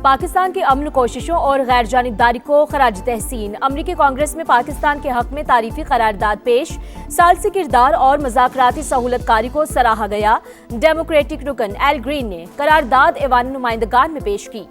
पाकिस्तान की अमन कोशिशों और गैर जानिबदारी को खराज तहसीन। अमरीकी कांग्रेस में पाकिस्तान के हक में तारीफी करारदाद पेश। सालसी किरदार और मज़ाकराती सहूलतकारी को सराहा गया। डेमोक्रेटिक रुकन एल ग्रीन ने करारदाद ऐवान नुमाइंदगान में पेश की।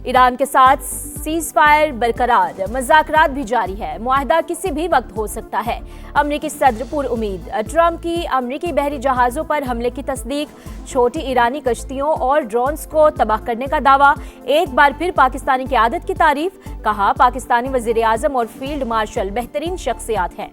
ईरान के साथ सीज फायर बरकरार, मज़ाकरात भी जारी है। मुआहदा किसी भी वक्त हो सकता है। अमरीकी सदर पुरउम्मीद। ट्रंप की अमरीकी बहरी जहाज़ों पर हमले की तस्दीक। छोटी ईरानी कश्तियों और ड्रोन्स को तबाह करने का दावा। एक बार फिर पाकिस्तानी क़यादत की तारीफ। कहा, पाकिस्तानी वज़ीर आज़म और फील्ड मार्शल बेहतरीन शख्सियात हैं।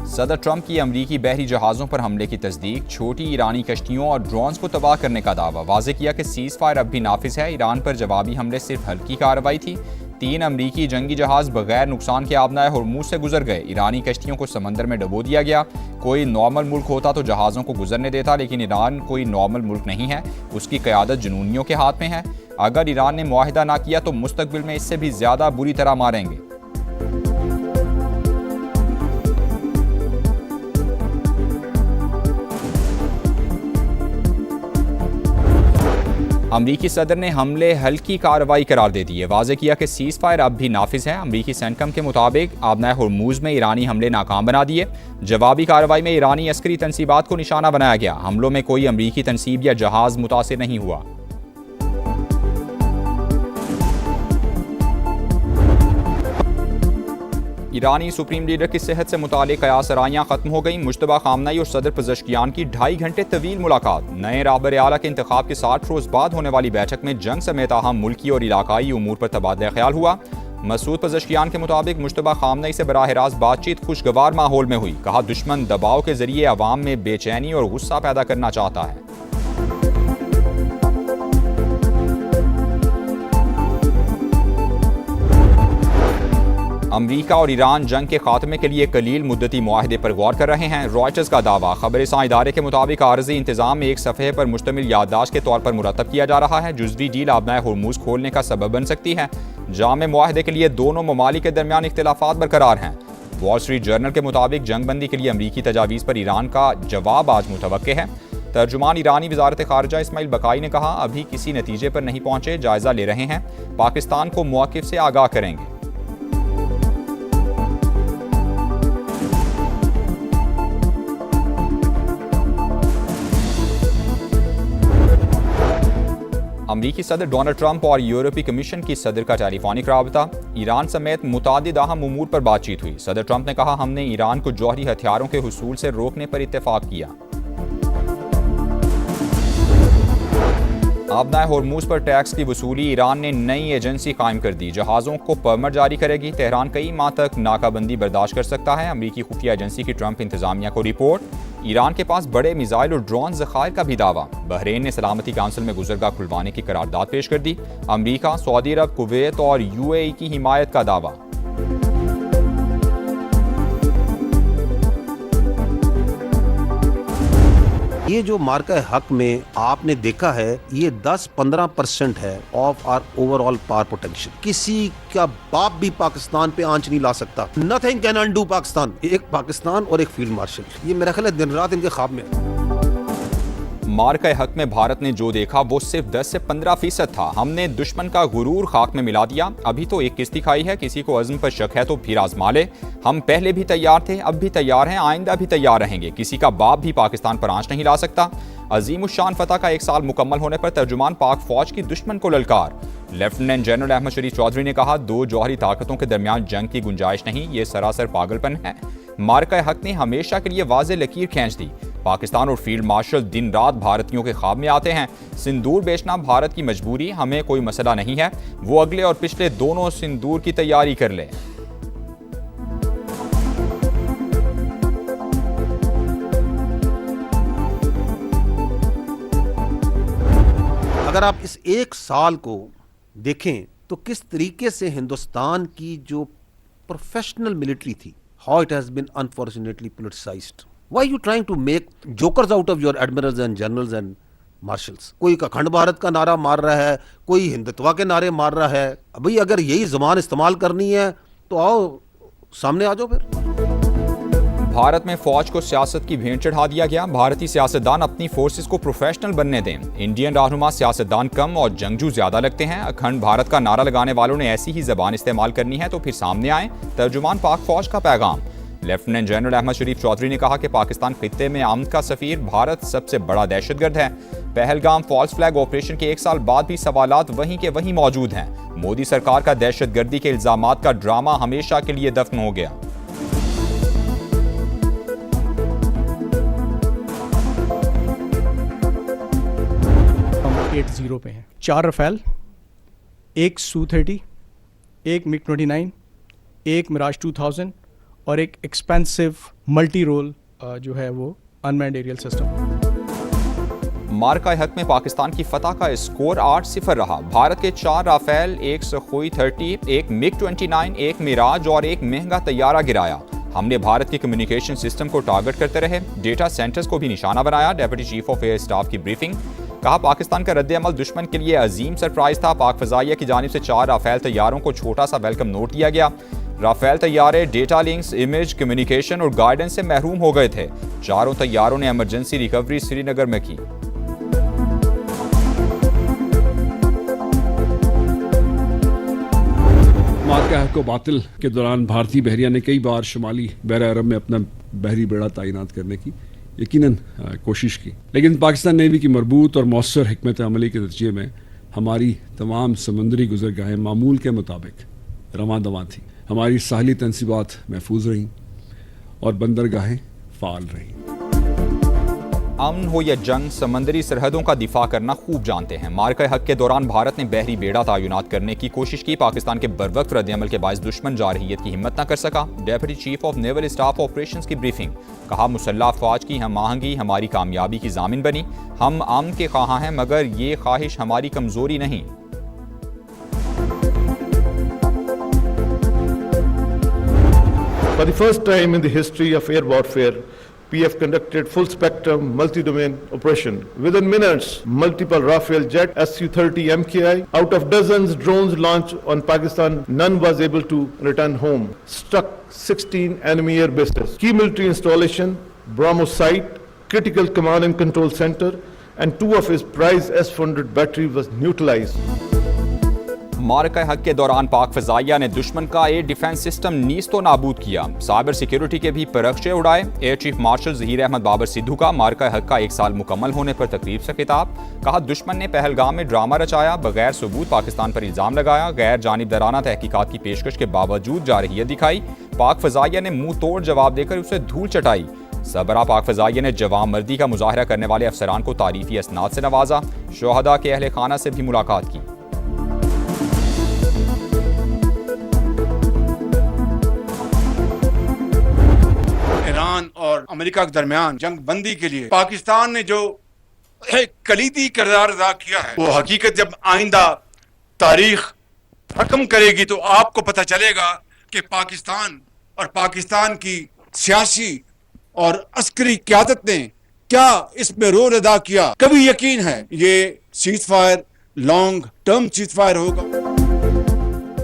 सदर ट्रंप की अमरीकी बहरी जहाज़ों पर हमले की तस्दीक। छोटी ईरानी कश्तियों और ड्रोन्स को तबाह करने का दावा। वाज़े किया कि सीज़ फायर अब भी नाफिज है। ईरान पर जवाबी हमले सिर्फ हल्की कार्रवाई थी। 3 अमरीकी जंगी जहाज़ बगैर नुकसान के आबनाए हॉर्मुज़ से गुजर गए। ईरानी कश्तियों को समंदर में डबो दिया गया। कोई नॉर्मल मुल्क होता तो जहाज़ों को गुजरने देता, लेकिन ईरान कोई नॉर्मल मुल्क नहीं है। उसकी क़यादत जुनूनियों के हाथ में है। अगर ईरान ने मुआहिदा ना किया तो मुस्तकबिल में इससे भी ज़्यादा बुरी तरह मारेंगे। अमरीकी सदर ने हमले हल्की कार्रवाई करार दे दी है। वाज़े किया कि सीज़ फायर अब भी नाफिज है। अमरीकी सेंटकम के मुताबिक आबनाए हॉर्मुज़ में ईरानी हमले नाकाम बना दिए। जवाबी कार्रवाई में ईरानी अस्करी तनसीबात को निशाना बनाया गया। हमलों में कोई अमरीकी तनसीब या जहाज़ मुतासिर नहीं हुआ। ईरानी सुप्रीम लीडर की सेहत से मुतालिक कयासराइयाँ खत्म हो गई। मुश्तबा खामनई और सदर पज़ेश्कियान की 2.5 घंटे तवील मुलाकात। नए राहबर आला के इंतखाब के 60 रोज़ बाद होने वाली बैठक में जंग समेत अहम मुल्की और इलाकाई उमूर पर तबादला ख्याल हुआ। मसूद पज़ेश्कियान के मुताबिक मुश्तबा खामनई से बराह रास्त बातचीत खुशगवार माहौल में हुई। कहा, दुश्मन दबाव के जरिए अवाम में बेचैनी और गुस्सा पैदा करना चाहता है। अमरीका और ईरान जंग के खात्मे के लिए कलील मुद्दती मुआहदे पर गौर कर रहे हैं। रॉयटर्स का दावा। खबरसां इदारे के मुताबिक आरज़ी इंतजाम में एक सफ़हे पर मुश्तमिल याददाश्त के तौर पर मुरतब किया जा रहा है। जुज़वी डील आबनाए हॉर्मुज़ खोलने का सबब बन सकती है। जामे मुआहदे के लिए दोनों ममालिक के दरमियान इख्तिलाफात बरकरार हैं। वॉल स्ट्रीट जर्नल के मुताबिक जंगबंदी के लिए अमरीकी तजावीज़ पर ईरान का जवाब आज मुतवक्के है। तर्जुमान ईरानी वज़ारत ख़ारिजा इस्माइल बकाई ने कहा, अभी किसी नतीजे पर नहीं पहुंचे, जायज़ा ले रहे हैं। पाकिस्तान को मौक़िफ़ से आगाह करेंगे। अमरीकी सदर डोनाल्ड ट्रंप और यूरोपीय कमीशन की सदर का टेलीफोनिक राबता। ईरान समेत मुतादिद अहम उमूर पर बातचीत हुई। सदर ट्रंप ने कहा, हमने ईरान को जौहरी हथियारों के हुसूल से रोकने पर इत्तेफाक किया। आबनाए हॉर्मुज़ पर टैक्स की वसूली। ईरान ने नई एजेंसी कायम कर दी। जहाज़ों को परमिट जारी करेगी। तेहरान कई माह तक नाकाबंदी बर्दाश्त कर सकता है। अमरीकी खुफिया एजेंसी की ट्रंप इंतजामिया को रिपोर्ट। ईरान के पास बड़े मिसाइल और ड्रोन ज़खायर का भी दावा। बहरीन ने सलामती काउंसिल में गुजरगाह खुलवाने की करारदाद पेश कर दी। अमरीका, सऊदी अरब, कुवैत और यूएई की हिमायत का दावा। ये जो मार्का हक में आपने देखा है, ये 10-15% है of our overall power potential. किसी का बाप भी पाकिस्तान पे आंच नहीं ला सकता। Nothing can undo Pakistan. एक पाकिस्तान और एक फील्ड मार्शल, ये मेरा ख्याल है दिन रात इनके ख्वाब में है। मार्का हक में भारत ने जो देखा वो सिर्फ 10 से 15% था। हमने दुश्मन का गुरूर खाक में मिला दिया। अभी तो एक किस्ती खाई है। किसी को अज़्म पर शक है तो फिर आजमा ले। हम पहले भी तैयार थे, अब भी तैयार हैं, आइंदा भी तैयार रहेंगे। किसी का बाप भी पाकिस्तान पर आंच नहीं ला सकता। अजीम उशान फतह का 1 साल मुकम्मल होने पर तर्जुमान पाक फौज की दुश्मन को ललकार। लेफ्टिनेंट जनरल अहमद शरीफ चौधरी ने कहा, 2 जौहरी ताकतों के दरमियान जंग की गुंजाइश नहीं, ये सरासर पागलपन है। मार्का हक ने हमेशा के लिए वाज़े लकीर खींच दी। पाकिस्तान और फील्ड मार्शल दिन रात भारतीयों के ख्वाब में आते हैं। सिंदूर बेचना भारत की मजबूरी, हमें कोई मसला नहीं है। वो अगले और पिछले दोनों सिंदूर की तैयारी कर ले। अगर आप इस 1 साल को देखें तो किस तरीके से हिंदुस्तान की जो प्रोफेशनल मिलिट्री थी, how it has been unfortunately politicized. Why are you trying to make jokers out of your admirals and generals and marshals? कोई अखंड भारत का नारा मार रहा है, कोई हिंदुत्व के नारे मार रहा है। भाई अगर यही ज़बान इस्तेमाल करनी है तो आओ सामने आ जाओ फिर। भारत में फौज को सियासत की भेंट चढ़ा दिया गया। भारतीय सियासतदान अपनी फोर्सेस को प्रोफेशनल बनने दें। इंडियन रहनुमा सियासतदान कम और जंगजू ज्यादा लगते हैं। अखंड भारत का नारा लगाने वालों ने ऐसी ही जबान इस्तेमाल करनी है तो फिर सामने आए। तर्जुमान पाक फौज का पैगाम। लेफ्टिनेंट जनरल अहमद शरीफ चौधरी ने कहा कि पाकिस्तान खित्ते में अमन का सफीर, भारत सबसे बड़ा दहशतगर्द है। पहलगाम फॉल्स फ्लैग ऑपरेशन के 1 साल बाद भी सवालात वहीं के वहीं मौजूद हैं। मोदी सरकार का दहशतगर्दी के इल्जामात का ड्रामा हमेशा के लिए दफन हो गया। हम 8-0 पे हैं। 4 रफेल, 1 Su-30, 1 MiG-29, 1 मिराज 2000 और एक एक्सपेंसिव मल्टी रोल जो है वो अनमैन्ड एरियल सिस्टम। मार्का हक में पाकिस्तान की फतह का स्कोर 8-0 रहा। भारत के 4 राफेल, 1 सुखोई 30, 1 MiG-29, 1 मिराज और 1 महंगा तैयारा गिराया। हमने भारत के कम्युनिकेशन सिस्टम को टारगेट करते रहे, डेटा सेंटर्स को भी निशाना बनाया। Deputy chief of air staff की ब्रीफिंग। कहा पाकिस्तान का रद्द-ए-अमल दुश्मन के लिए अजीम सरप्राइज था। पाक फजाइया की जानिब से 4 राफेल तैयारों को छोटा सा वेलकम नोट दिया गया। राफेल तैयारे डेटा लिंक्स, इमेज, कम्युनिकेशन और गाइडेंस से महरूम हो गए थे। चारों तैयारों ने इमरजेंसी रिकवरी श्रीनगर में की। मार्का हक को बातिल के दौरान भारतीय बहरिया ने कई बार शुमाली बहरा अरब में अपना बहरी बेड़ा तैनात करने की यकीनन कोशिश की, लेकिन पाकिस्तान नेवी की मरबूत और मौसर हिकमत अमली के नतीजे में हमारी तमाम समुद्री गुजरगाहें मामूल के मुताबिक रवां दवां थी। हमारी साहली तनसीबात महफूज रहीं और बंदरगाहें फाल रहीं। अमन हो या जंग, समंदरी सरहदों का दिफा करना खूब जानते हैं। मार्का हक के दौरान भारत ने बहरी बेड़ा तैनात करने की कोशिश की। पाकिस्तान के बरवक्त रद्द-ए-अमल के बायस दुश्मन जारहियत की हिम्मत न कर सका। Deputy chief of naval staff operations की ब्रीफिंग। कहा मुसल्लह अफवाज की हम आहंगी हमारी कामयाबी की जामिन बनी। हम अमन के ख्वाहां हैं मगर ये ख्वाहिश हमारी कमजोरी नहीं। For the first time in the history of air warfare, PF conducted full-spectrum multi-domain operation. Within minutes, multiple Rafale jet Su-30 MKI. Out of dozens drones launched on Pakistan, none was able to return home. Struck 16 enemy air bases. Key military installation, BrahMos site, critical command and control center, and 2 of his prized S-400 battery was neutralized. मार्का हक के दौरान पाक फजाइया ने दुश्मन का air defence system नीस्तो नाबूद किया। साइबर सिक्योरिटी के भी परखचे उड़ाए। Air chief marshal Zaheer Ahmed Babar Sidhu का मार्का हक का 1 साल मुकम्मल होने पर तकरीब से खिताब। कहा दुश्मन ने पहलगाम में ड्रामा रचाया, बगैर सबूत पाकिस्तान पर इल्जाम लगाया, गैर जानिबदाराना तहकीकात की पेशकश के बावजूद जारहियत दिखाई। पाक फजाइया ने मुंह तोड़ जवाब देकर उसे धूल चटाई। सबरा पाक फजाइया ने जवान मर्दी का मुजाहरा करने वाले अफसरान को तारीफी असनाद से नवाजा। शोहदा के अहले खाना से भी मुलाकात की। ईरान और अमेरिका के दरमियान जंग बंदी के लिए पाकिस्तान ने जो एक कलीदी किरदार अदा किया है, वो हकीकत जब आइंदा तारीख हकम करेगी तो आपको पता चलेगा कि पाकिस्तान और पाकिस्तान की सियासी और अस्करी क़यादत ने क्या इसमें रोल अदा किया। कभी यकीन है ये cease fire long term cease fire होगा।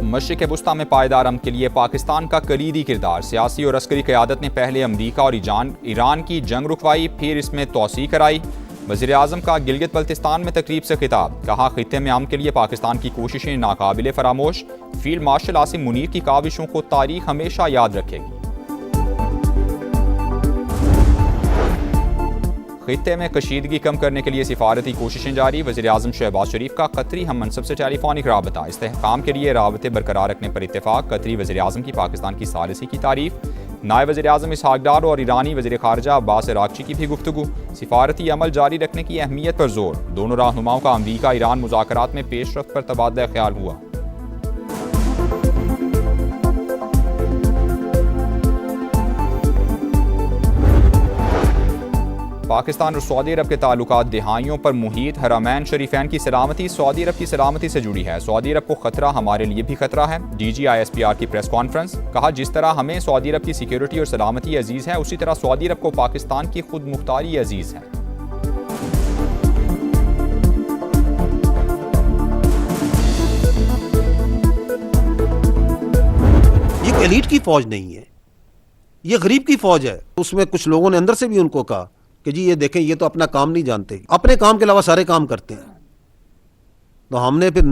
मशरिक़ वुस्ता में पायदार अमन के लिए पाकिस्तान का कलीदी किरदार। सियासी और अस्करी क़यादत ने पहले अमरीका और ईरान की जंग रुकवाई, फिर इसमें तोसी कराई। वज़ीर-ए-आज़म का गिलगित बल्तिस्तान में तकरीब से खिताब। कहा खित्ते में अमन के लिए पाकिस्तान की कोशिशें नाकाबिले फरामोश। फील्ड मार्शल आसिम मुनीर की काविशों को तारीख हमेशा याद रखेगी। खित्ते में कशीदगी कम करने के लिए सिफारती कोशिशें जारी। वज़ीर-ए-आज़म शहबाज शरीफ का कतरी हम मनसब से टेलीफोनिक राबता। इस्तेहकाम के लिए राबते बरकरार रखने पर इत्तेफाक। कतरी वज़ीर-ए-आज़म की पाकिस्तान की सालिसी की तारीफ। नायब वज़ीर-ए-आज़म इसहाक डार और ईरानी वज़ीर ख़ारजा अब्बास अराग़ची की भी गुफ्तगू। सिफारती अमल जारी रखने की अहमियत पर जोर। दोनों रहनुमाओं का अमरीका ईरान मुज़ाकरात में पेशरफ्त पर तबादला ख्याल हुआ। पाकिस्तान और सऊदी अरब के ताल्लुकात दिहाइयों पर मुहीत हरमैन शरीफैन की सलामती सऊदी अरब की सलामती से जुड़ी है। सऊदी अरब को खतरा हमारे लिए भी खतरा है। DGISPR की प्रेस कॉन्फ्रेंस। कहा जिस तरह हमें सऊदी अरब की सिक्योरिटी और सलामती अजीज है, उसी तरह सऊदी अरब को पाकिस्तान की खुद मुख्तारी अजीज है। ये एलीट की फौज नहीं है, ये गरीब की फौज है। उसमें कुछ लोगों ने अंदर से भी उनको कहा कि जी ये देखें, ये तो अपना काम नहीं जानते, अपने काम के अलावा सारे काम करते हैं। तो हमने फिर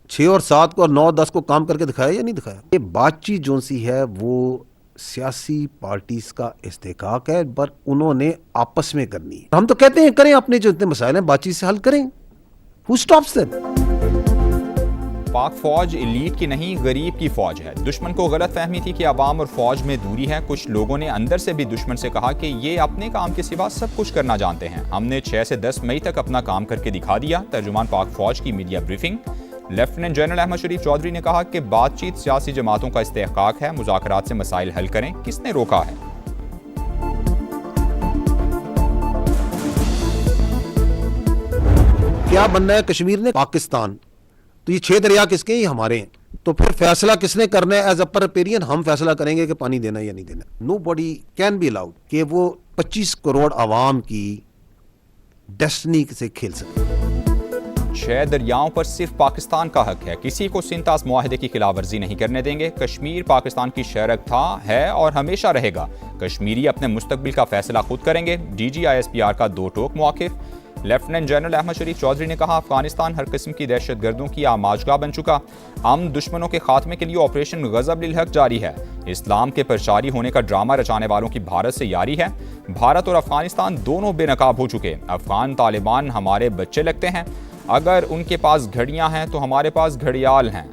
6 और 7 को और 9 और 10 को काम करके दिखाया या नहीं दिखाया? ये बातचीत जो सी है वो सियासी पार्टीज का इस्तेकाक है, पर उन्होंने आपस में करनी है। हम तो कहते हैं करें, अपने जो इतने मसाइल हैं बातचीत से हल करें। Who stops them? पाक फौज एलीट की नहीं, गरीब की फौज है। दुश्मन को गलत फहमी थी कि अवाम और फौज में दूरी है। कुछ लोगों ने अंदर से भी दुश्मन से कहा कि ये अपने काम के सिवा सब कुछ करना जानते हैं। हमने 6 से 10 मई तक अपना काम करके दिखा दिया। तर्जुमान पाक फौज की media briefing. Lieutenant general Ahmed Sharif Chaudhry ने कहा कि बातचीत सियासी जमातों का इस्तेहकाक है, मुज़ाकरात से मसाइल हल करें। किसने रोका है? क्या बनना है कश्मीर ने? पाकिस्तान। तो ये 6 दरिया किसके हैं? ये हमारे हैं। तो फिर फैसला किसने करना है? एज अ रिपेरियन हम फैसला करेंगे कि पानी देना है या नहीं देना। नोबडी कैन बी अलाउड कि वो 25 करोड़ आवाम की डेस्टिनी से खेल सके। 6 दरियाओं पर सिर्फ पाकिस्तान का हक है। किसी को सिंतास मुआहदे की खिलाफ वर्जी नहीं करने देंगे। कश्मीर पाकिस्तान की शरक था, है और हमेशा रहेगा। कश्मीरी अपने मुस्तकबिल का फैसला खुद करेंगे। DGISPR का 2 टोक मौक़िफ़। लेफ्टिनेंट जनरल अहमद शरीफ चौधरी ने कहा, अफगानिस्तान हर किस्म की दहशतगर्दों की आमाजगाह बन चुका। हम दुश्मनों के खात्मे के लिए ऑपरेशन गज़ब लिल हक जारी है। इस्लाम के प्रचारी होने का ड्रामा रचाने वालों की भारत से यारी है। भारत और अफगानिस्तान दोनों बेनकाब हो चुके। अफगान तालिबान हमारे बच्चे लगते हैं। अगर उनके पास घड़ियां हैं तो हमारे पास घड़ियाल हैं।